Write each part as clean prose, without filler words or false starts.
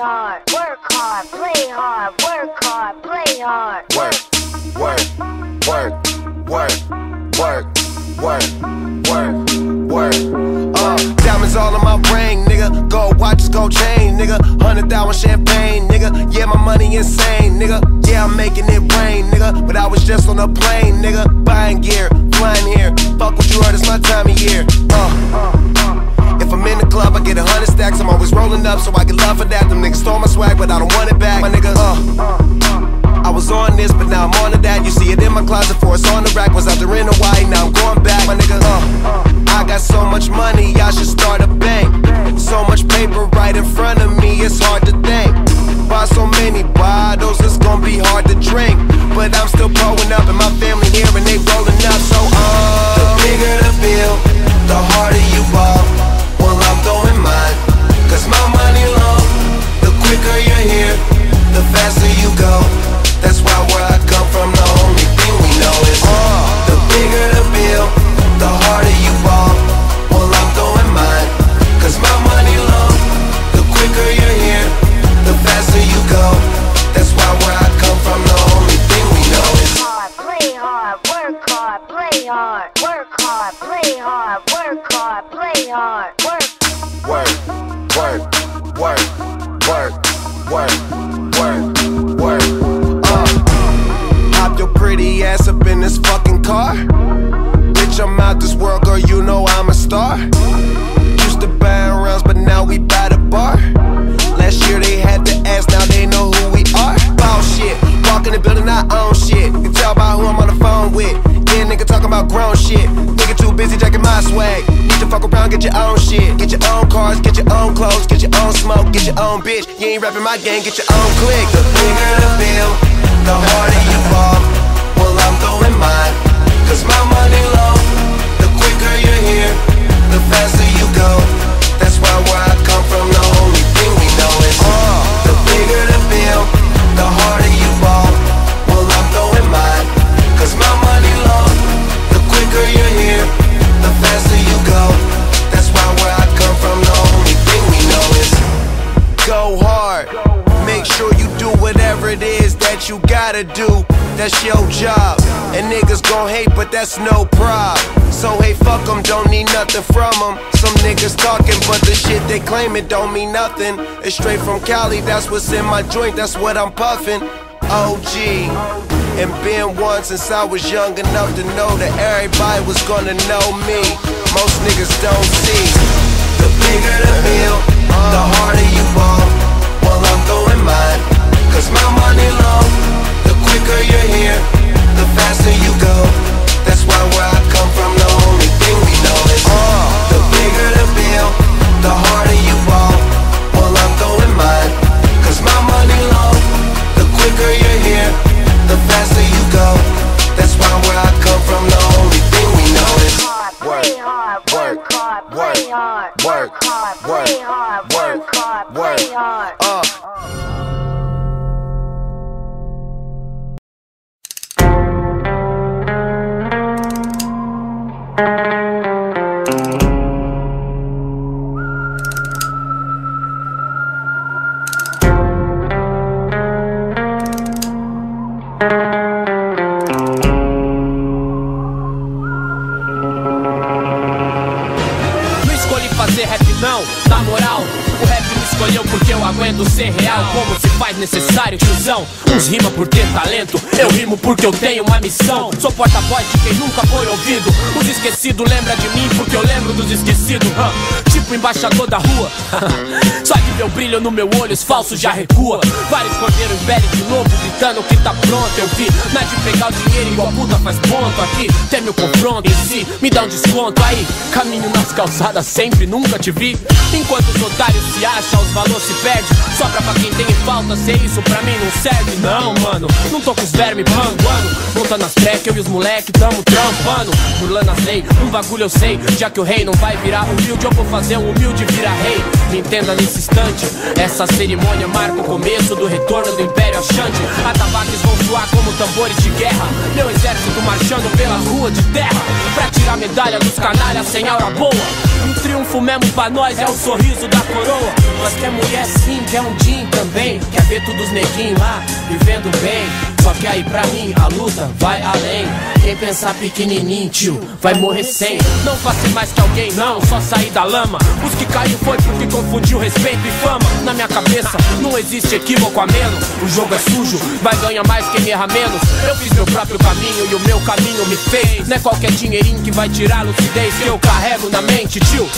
hard, work hard, play hard, work hard, play hard. Work, work, work, work, work, work, work, work. Diamonds all in my ring, nigga. Gold watches, gold chain, nigga. 100,000 champagne, nigga. Yeah, my money insane, nigga. Yeah, I'm making it rain, nigga. But I was just on a plane, nigga. Buying gear, flying here. Fuck what you heard, it's my time of year. If I'm in the club, I get 100 stacks. I'm always rolling up, so I get love for that. Them niggas stole my swag, but I don't want it back. My nigga, I was on this, but now I'm on to that. You see it in my closet, for it's on the rack. Was out there in Hawaii, now I'm going back. My nigga, I got so much money, I should start a bank. So much paper right in front of me, it's hard to think. Buy so many bottles, it's gonna be hard to drink. But I'm still growing up, and my family here, and they rolling up. So, the bigger the bill, the harder you ball. Well, I'm throwing mine, cause my money long. The quicker you're here, the faster you go. That's why where I come from, the only thing we know is the bigger the bill, the harder you ball. Well, I'm throwing mine, cause my money long. The quicker you're here, the faster you go. That's why where I come from, the only thing we know is hard, play hard, work hard, play hard, work hard, play hard, work hard, play hard, work, work, work, work, work, work, work, work. Hop your pretty ass up in this fucking car. Bitch, I'm out this world, girl, you know I'm a star. Used to buy rounds, but now we buy the bar. Last year they had to ask, now they know who we are. Ball shit, walk in the building, I own shit. You can tell by who I'm on the phone with. Yeah, nigga talking about grown shit. Nigga too busy jacking my swag. Need to fuck around, get your own shit. Get your own cars, get your own clothes, get your own smoke, get your own bitch. You ain't rapping my gang, get your own clique. The bigger the bill, the harder you fall. Well, I'm throwing mine, cause my money long. The quicker you're here, the faster you go. That's why where I come from, the only thing we know is the bigger the bill, the harder you ball. Well, I'm throwing mine, cause my money long. The quicker you're here, the faster you go. That's why where I come from, the only thing we know is go hard. Make sure you do whatever it is that you gotta do. That's your job. And niggas gon' hate, but that's no prob. So hey, fuck them, don't need nothing from them. Some niggas talking, but the shit they claim it don't mean nothing. It's straight from Cali, that's what's in my joint, that's what I'm puffin'. OG, and been one since I was young enough to know that everybody was gonna know me. Most niggas don't see. The bigger the bill, the harder you ball. Well, I'm throwing mine, cause my money long. The quicker you're here, the faster you go. That's why where I come from, the only thing we know is the bigger the bill, the harder you ball. Well, I'm throwing mine, cause my money long. The quicker you're here, the faster you go. That's why where I come from, the only thing we know is play hard, work hard, play hard, work hard, play hard, work hard, play hard. Não escolhi fazer rap não, na moral. O rap me escolheu porque eu aguento ser real. Como se faz necessário, tiozão. Uns rima por ter talento, eu rimo porque eu tenho uma missão. Sou porta-voz de quem nunca foi ouvido. Os esquecidos lembram de mim porque eu lembro dos esquecidos. Tipo embaixador da rua. Só de ver o brilho no meu olho, os falsos já recua. Vários cordeiros velhos de novo gritando que tá pronto. Eu vi, não é de pegar o dinheiro igual puta faz ponto. Aqui tem meu confronto em si, me dá um desconto. Aí, caminho nas calçadas sempre, nunca te vi. Enquanto os otários se acham, os valores se perdem. Sobra pra quem tem em falta, ser isso pra mim não serve. Não, mano, não tô com os vermes panguando. Montando as track, eu e os moleque tamo trampando. Burlando as leis, um bagulho eu sei. Já que o rei não vai virar humilde, eu vou fazer um humilde virar rei. Me entenda nesse instante, essa cerimônia marca o começo do retorno do Império Achante. Atabaques vão soar como tambores de guerra. Meu exército marchando pelas ruas de terra pra tirar medalha dos canalhas sem aura boa. Um triunfo triunfo mesmo pra nós é o sorriso da coroa. Nós quer mulher sim, quer um din também. Quer ver todos os neguinhos lá, vivendo bem. Só que aí pra mim a luta vai além. Quem pensar pequenininho, tio, vai morrer sem. Não faça mais que alguém, não, só sair da lama. Os que caiu foi porque confundiu respeito e fama. Na minha cabeça não existe equívoco a menos. O jogo é sujo, vai ganhar mais quem erra menos. Eu fiz meu próprio caminho e o meu caminho me fez. Não é qualquer dinheirinho que vai tirar a lucidez que eu carrego na mente, tio.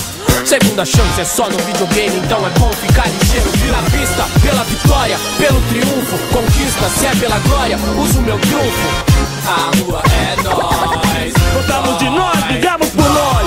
Segunda chance é só no videogame, então é bom ficar ligeiro. Na pista, pela vitória, pelo triunfo. Conquista, se é pela glória, uso o meu trunfo. A rua é nóis. Gostamos de nós, brigamos por nós.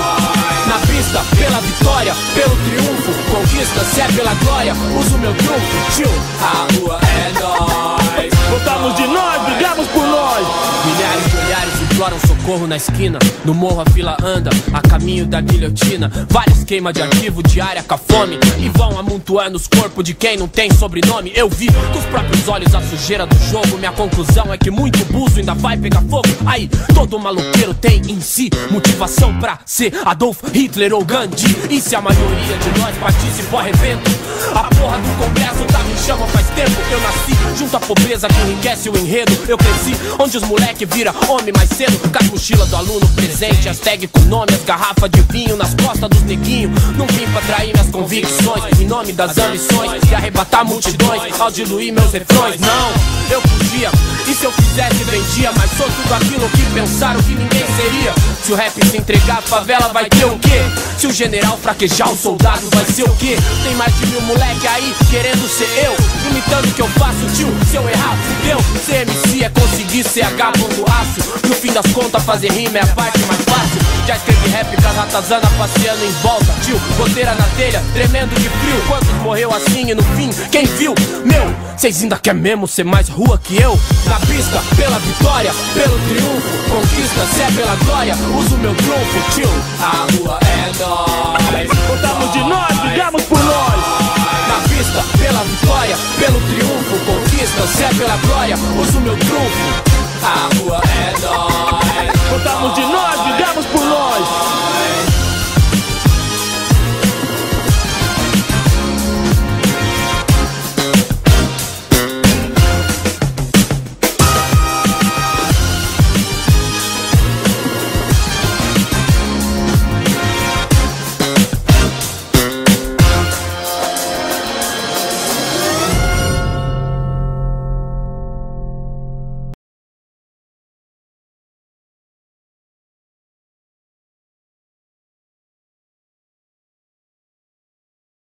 Na pista, pela vitória, pelo triunfo. Conquista, se é pela glória, uso o meu trunfo, tio. A rua é nóis. Gostamos de nós, brigamos por nós. Milhares de olhares imploram socorro na esquina. No morro a fila anda, a caminho da guilhotina. Várias queimas de arquivo diária com a fome. E vão amontoando os corpos de quem não tem sobrenome. Eu vi com os próprios olhos a sujeira do jogo. Minha conclusão é que muito buzo ainda vai pegar fogo. Aí, todo maloqueiro tem em si motivação pra ser Adolf Hitler ou Gandhi. E se a maioria de nós participou a evento, a porra do congresso tá me chama faz tempo. Eu nasci junto à pobreza que enriquece o enredo. Eu cresci onde os moleque vira homem mais cedo. Com as mochilas do aluno presente, as tag com nome, as garrafas de vinho nas costas dos neguinhos. Não vim pra trair minhas convicções em nome das ambições e arrebatar multidões ao diluir meus refrões. Não, eu fugia, e se eu fizesse vendia, mas sou tudo aquilo que pensaram que ninguém seria. Se o rap se entregar, a favela vai ter o quê? Se o general fraquejar, o soldado vai ser o quê? Tem mais de 1000 moleque aí querendo ser eu, imitando o que eu faço, tio. Se eu errar, fudeu. Ser MC é conseguir CH pondo aço. No fim das contas, fazer rima é a parte mais fácil. Já escrevi rap com a ratazana passeando em volta, tio. Goteira na telha, tremendo de frio. Quantos morreu assim e no fim, quem viu? Meu, cês ainda quer mesmo ser mais rua que eu? Na pista, pela vitória, pelo triunfo. Conquista, se é pela glória, uso meu trunfo, tio. A rua é nóis. Gostamos de nós, brigamos por nós. Na pista, pela vitória, pelo triunfo. Conquista, se é pela glória, uso meu trunfo. A rua é nóis. Gostamos de nós,